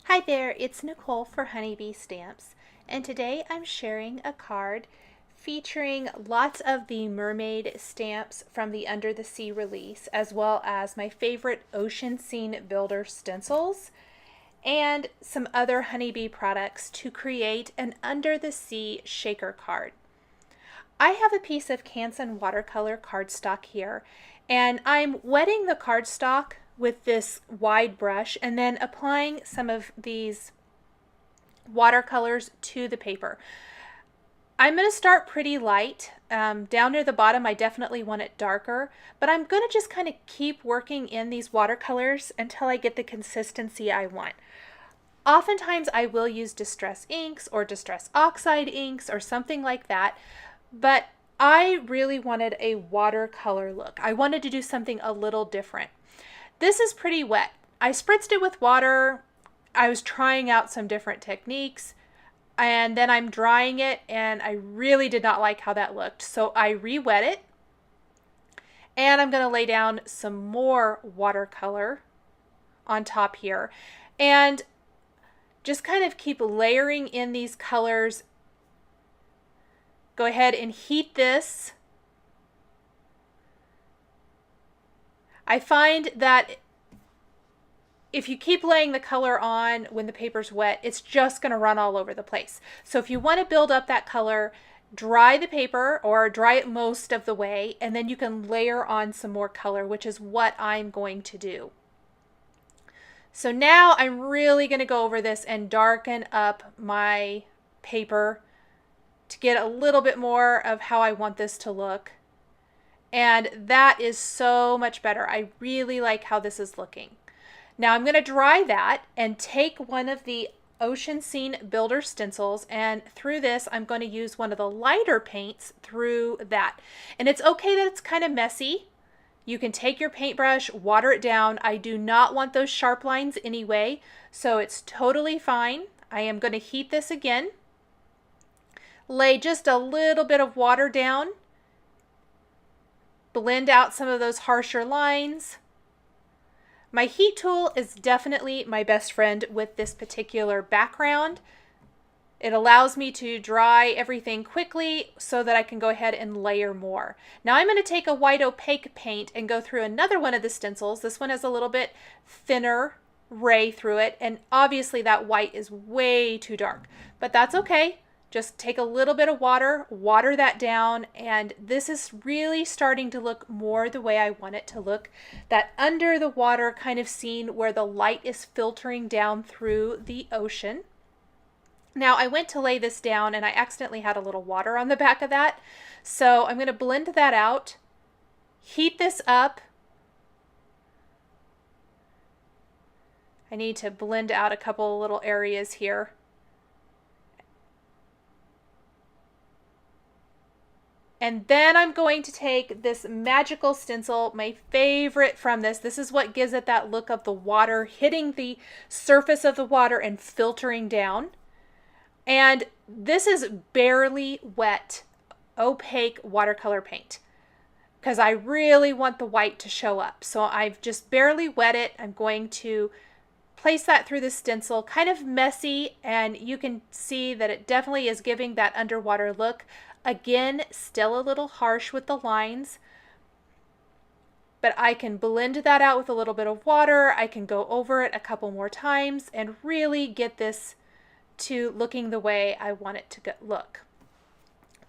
Hi there, it's Nicole for Honeybee Stamps, and today I'm sharing a card featuring lots of the Mermaid stamps from the Under the Sea release, as well as my favorite ocean scene builder stencils, and some other Honeybee products to create an Under the Sea shaker card. I have a piece of Canson watercolor cardstock here, and I'm wetting the cardstock with this wide brush and then applying some of these watercolors to the paper. I'm going to start pretty light. Down near the bottom, I definitely want it darker, but I'm going to just kind of keep working in these watercolors until I get the consistency I want. Oftentimes I will use distress inks or distress oxide inks or something like that, but I really wanted a watercolor look. I wanted to do something a little different. This is pretty wet. I spritzed it with water. I was trying out some different techniques, and then I'm drying it, and I really did not like how that looked. So I re-wet it, and I'm going to lay down some more watercolor on top here, and just kind of keep layering in these colors. Go ahead and heat this. I find that if you keep laying the color on when the paper's wet, it's just going to run all over the place. So if you want to build up that color, dry the paper or dry it most of the way, and then you can layer on some more color, which is what I'm going to do. So now I'm really going to go over this and darken up my paper to get a little bit more of how I want this to look. And that is so much better. I really like how this is looking. Now I'm going to dry that and take one of the Ocean Scene Builder stencils, and through this I'm going to use one of the lighter paints through that. And it's okay that it's kind of messy. You can take your paintbrush, water it down. I do not want those sharp lines anyway, so it's totally fine. I am going to heat this again. Lay just a little bit of water down. Blend out some of those harsher lines. My heat tool is definitely my best friend with this particular background. It allows me to dry everything quickly so that I can go ahead and layer more. Now I'm going to take a white opaque paint and go through another one of the stencils. This one has a little bit thinner ray through it, and obviously that white is way too dark, but that's okay. Just take a little bit of water, water that down, and this is really starting to look more the way I want it to look. That under the water kind of scene where the light is filtering down through the ocean. Now I went to lay this down and I accidentally had a little water on the back of that. So I'm going to blend that out, heat this up. I need to blend out a couple little areas here. And then I'm going to take this magical stencil, my favorite from this. This is what gives it that look of the water hitting the surface of the water and filtering down. And this is barely wet, opaque watercolor paint because I really want the white to show up. So I've just barely wet it. I'm going to place that through the stencil, kind of messy, and you can see that it definitely is giving that underwater look. Again, still a little harsh with the lines, but I can blend that out with a little bit of water. I can go over it a couple more times and really get this to looking the way I want it to look.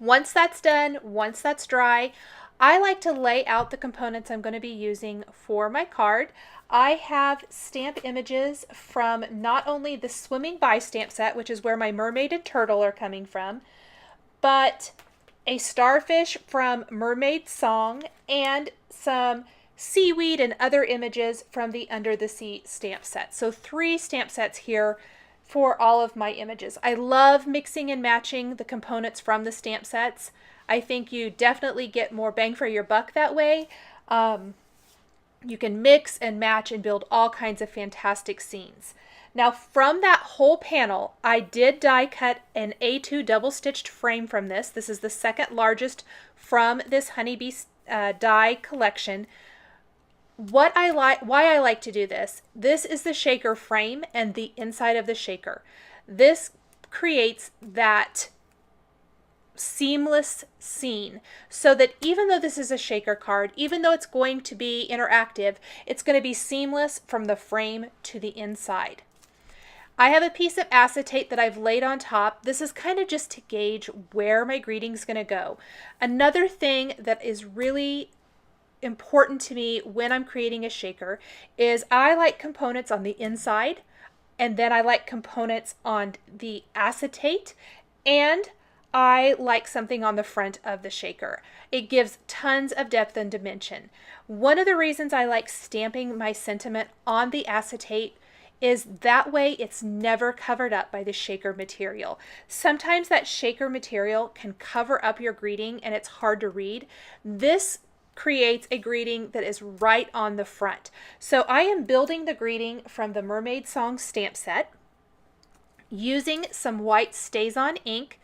Once that's done, once that's dry, I like to lay out the components I'm going to be using for my card. I have stamp images from not only the Swimming By stamp set, which is where my mermaid and turtle are coming from, but a starfish from Mermaid Song and some seaweed and other images from the Under the Sea stamp set. So 3 stamp sets here for all of my images. I love mixing and matching the components from the stamp sets. I think you definitely get more bang for your buck that way. You can mix and match and build all kinds of fantastic scenes. Now from that whole panel, I did die cut an A2 double stitched frame from this. This is the second largest from this Honeybee die collection. why I like to do this. This is the shaker frame and the inside of the shaker. This creates that seamless scene so that even though this is a shaker card, even though it's going to be interactive, it's going to be seamless from the frame to the inside. I have a piece of acetate that I've laid on top. This is kind of just to gauge where my greeting's going to go. Another thing that is really important to me when I'm creating a shaker is I like components on the inside, and then I like components on the acetate, and I like something on the front of the shaker. It gives tons of depth and dimension. One of the reasons I like stamping my sentiment on the acetate is that way it's never covered up by the shaker material. Sometimes that shaker material can cover up your greeting and it's hard to read. This creates a greeting that is right on the front. So I am building the greeting from the Mermaid Song stamp set using some white Stazon ink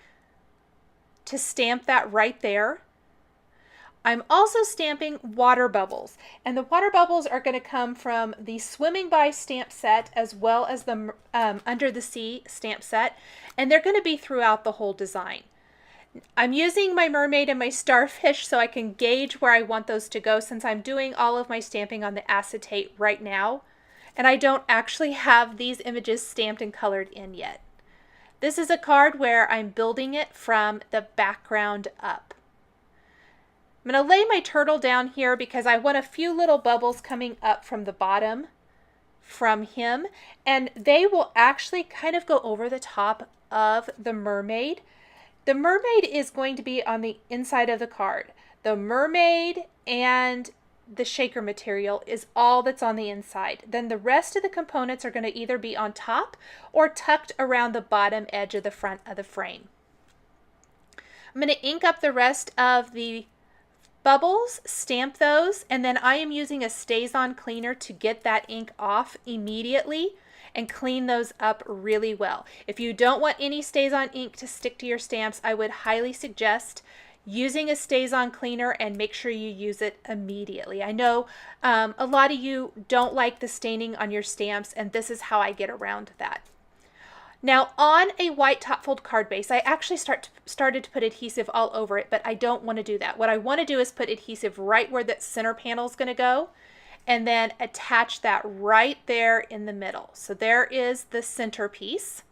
to stamp that right there. I'm also stamping water bubbles, and the water bubbles are going to come from the Swimming By stamp set as well as the Under the Sea stamp set, and they're going to be throughout the whole design. I'm using my mermaid and my starfish so I can gauge where I want those to go, since I'm doing all of my stamping on the acetate right now, and I don't actually have these images stamped and colored in yet. This is a card where I'm building it from the background up. I'm going to lay my turtle down here because I want a few little bubbles coming up from the bottom from him, and they will actually kind of go over the top of the mermaid. The mermaid is going to be on the inside of the card. The mermaid and the shaker material is all that's on the inside. Then the rest of the components are going to either be on top or tucked around the bottom edge of the front of the frame. I'm going to ink up the rest of the bubbles, stamp those, and then I am using a Stazon cleaner to get that ink off immediately and clean those up really well. If you don't want any Stazon ink to stick to your stamps, I would highly suggest using a Stazon cleaner, and make sure you use it immediately. I know a lot of you don't like the staining on your stamps, and this is how I get around that. Now on a white top fold card base, I actually started to put adhesive all over it, but I don't want to do that. What I want to do is put adhesive right where that center panel is going to go, and then attach that right there in the middle. So there is the center piece.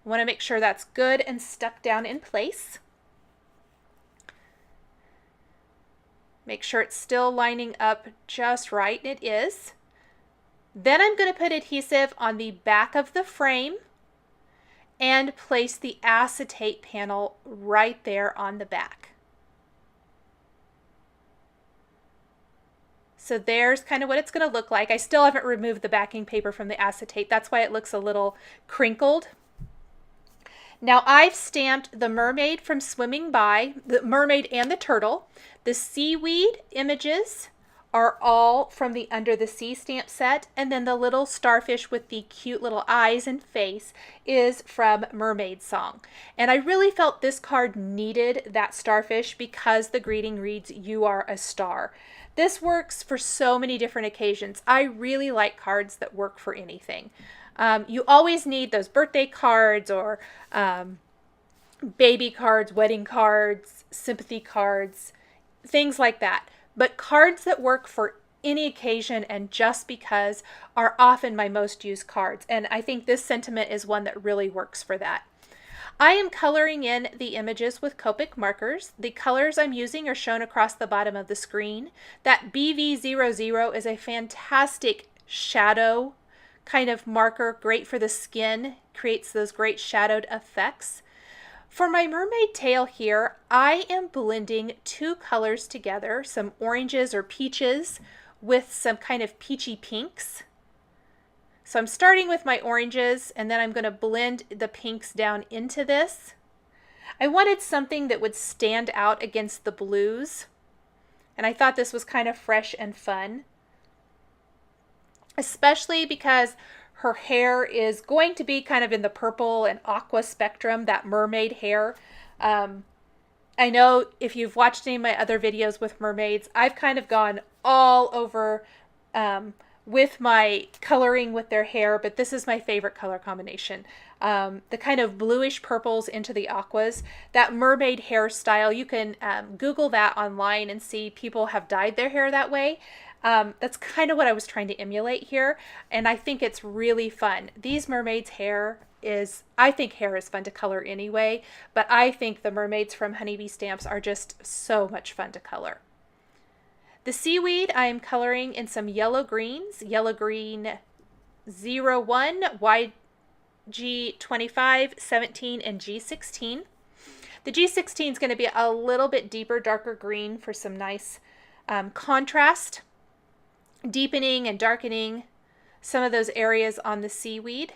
I want to make sure that's good and stuck down in place. Make sure it's still lining up just right. It is. Then I'm going to put adhesive on the back of the frame and place the acetate panel right there on the back. So there's kind of what it's going to look like. I still haven't removed the backing paper from the acetate. That's why it looks a little crinkled. Now I've stamped the mermaid from Swimming By, the mermaid and the turtle. The seaweed images are all from the Under the Sea stamp set, and then the little starfish with the cute little eyes and face is from Mermaid Song. And I really felt this card needed that starfish because the greeting reads, "You are a star." This works for so many different occasions. I really like cards that work for anything. You always need those birthday cards or baby cards, wedding cards, sympathy cards, things like that. But cards that work for any occasion and just because are often my most used cards. And I think this sentiment is one that really works for that. I am coloring in the images with Copic markers. The colors I'm using are shown across the bottom of the screen. That BV00 is a fantastic shadow kind of marker, great for the skin, creates those great shadowed effects. For my mermaid tail here, I am blending two colors together, some oranges or peaches with some kind of peachy pinks. So I'm starting with my oranges, and then I'm going to blend the pinks down into this. I wanted something that would stand out against the blues, and I thought this was kind of fresh and fun, especially because her hair is going to be kind of in the purple and aqua spectrum, that mermaid hair. I know if you've watched any of my other videos with mermaids, I've kind of gone all over with my coloring with their hair, but this is my favorite color combination. The kind of bluish purples into the aquas. That mermaid hairstyle, you can Google that online and see people have dyed their hair that way. That's kind of what I was trying to emulate here, and I think it's really fun. These mermaids' hair is, I think hair is fun to color anyway, but I think the mermaids from Honeybee Stamps are just so much fun to color. The seaweed I'm coloring in some yellow greens, yellow green 01, YG25, 17, and G16. The G16 is going to be a little bit deeper, darker green for some nice contrast, deepening and darkening some of those areas on the seaweed.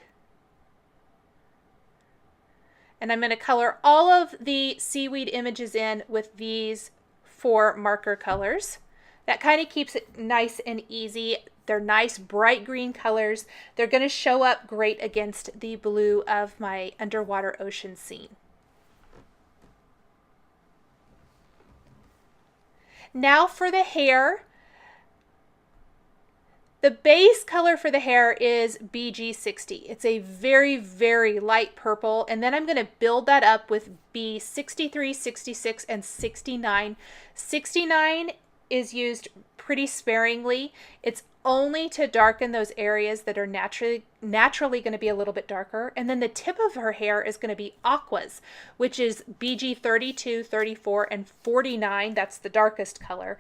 And I'm going to color all of the seaweed images in with these 4 marker colors. That kind of keeps it nice and easy. They're nice bright green colors. They're going to show up great against the blue of my underwater ocean scene. Now for the hair. The base color for the hair is BG60. It's a very, very light purple, and then I'm going to build that up with B63, 66, and 69. 69 is used pretty sparingly. It's only to darken those areas that are naturally going to be a little bit darker. And then the tip of her hair is going to be aquas, which is BG 32, 34, and 49. That's the darkest color.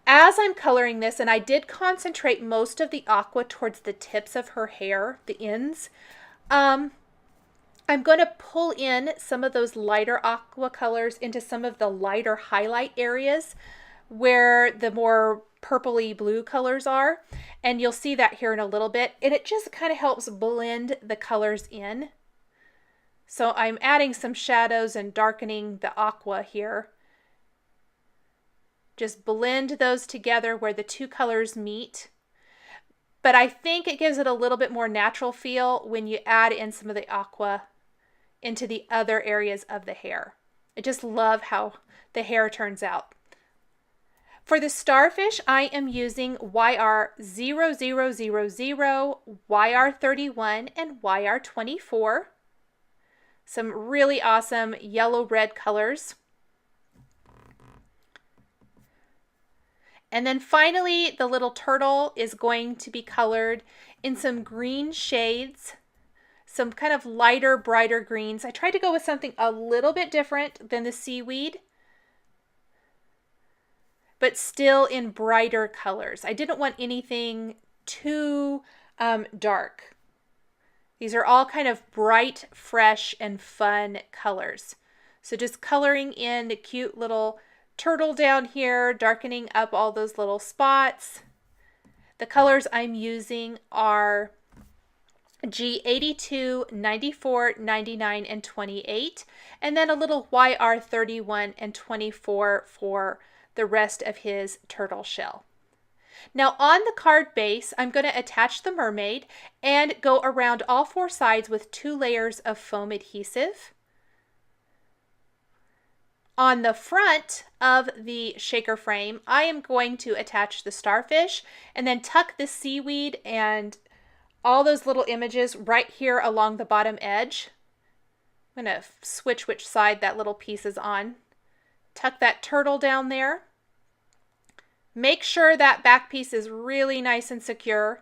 As I'm coloring this, and I did concentrate most of the aqua towards the tips of her hair, the ends, I'm going to pull in some of those lighter aqua colors into some of the lighter highlight areas where the more purpley blue colors are. And you'll see that here in a little bit. And it just kind of helps blend the colors in. So I'm adding some shadows and darkening the aqua here. Just blend those together where the 2 colors meet. But I think it gives it a little bit more natural feel when you add in some of the aqua into the other areas of the hair. I just love how the hair turns out. For the starfish, I am using YR0000, YR31, and YR24. Some really awesome yellow-red colors. And then finally, the little turtle is going to be colored in some green shades, some kind of lighter, brighter greens. I tried to go with something a little bit different than the seaweed, but still in brighter colors. I didn't want anything too dark. These are all kind of bright, fresh, and fun colors. So just coloring in the cute little turtle down here, darkening up all those little spots. The colors I'm using are G82, 94, 99, and 28, and then a little YR31 and 24 for the rest of his turtle shell. Now on the card base, I'm going to attach the mermaid and go around all 4 sides with 2 layers of foam adhesive. On the front of the shaker frame, I am going to attach the starfish and then tuck the seaweed and all those little images right here along the bottom edge. I'm going to switch which side that little piece is on. Tuck that turtle down there. Make sure that back piece is really nice and secure.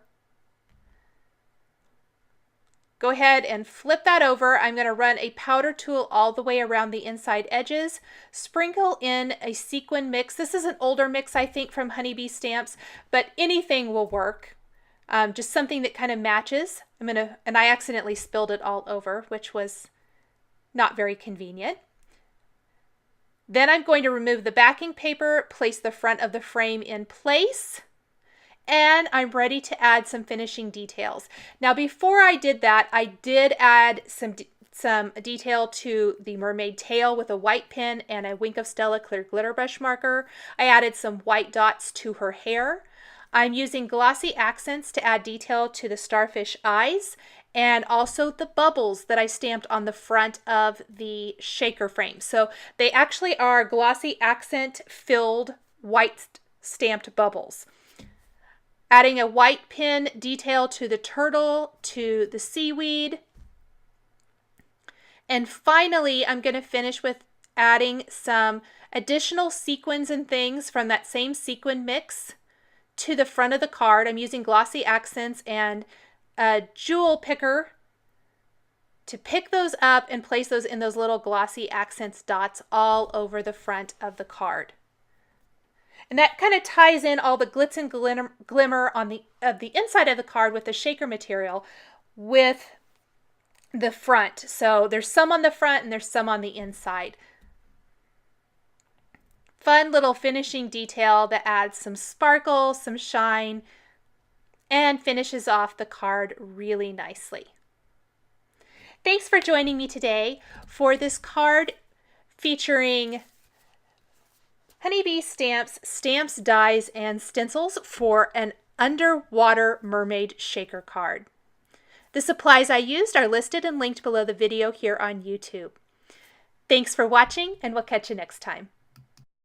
Go ahead and flip that over. I'm going to run a powder tool all the way around the inside edges. Sprinkle in a sequin mix. This is an older mix, I think, from Honeybee Stamps, but anything will work. Just something that kind of matches. And I accidentally spilled it all over, which was not very convenient. Then I'm going to remove the backing paper, place the front of the frame in place, and I'm ready to add some finishing details. Now before I did that, I did add some detail to the mermaid tail with a white pen and a Wink of Stella clear glitter brush marker. I added some white dots to her hair. I'm using glossy accents to add detail to the starfish eyes and also the bubbles that I stamped on the front of the shaker frame. So they actually are glossy accent filled white stamped bubbles. Adding a white pin detail to the turtle, to the seaweed. And finally, I'm going to finish with adding some additional sequins and things from that same sequin mix to the front of the card. I'm using glossy accents and a jewel picker to pick those up and place those in those little glossy accents dots all over the front of the card. And that kind of ties in all the glitz and glimmer on the inside of the card with the shaker material with the front. So there's some on the front and there's some on the inside. Fun little finishing detail that adds some sparkle, some shine, and finishes off the card really nicely. Thanks for joining me today for this card featuring honeybee stamps, dies, and stencils for an underwater mermaid shaker card. The supplies I used are listed and linked below the video here on YouTube. Thanks for watching, and we'll catch you next time.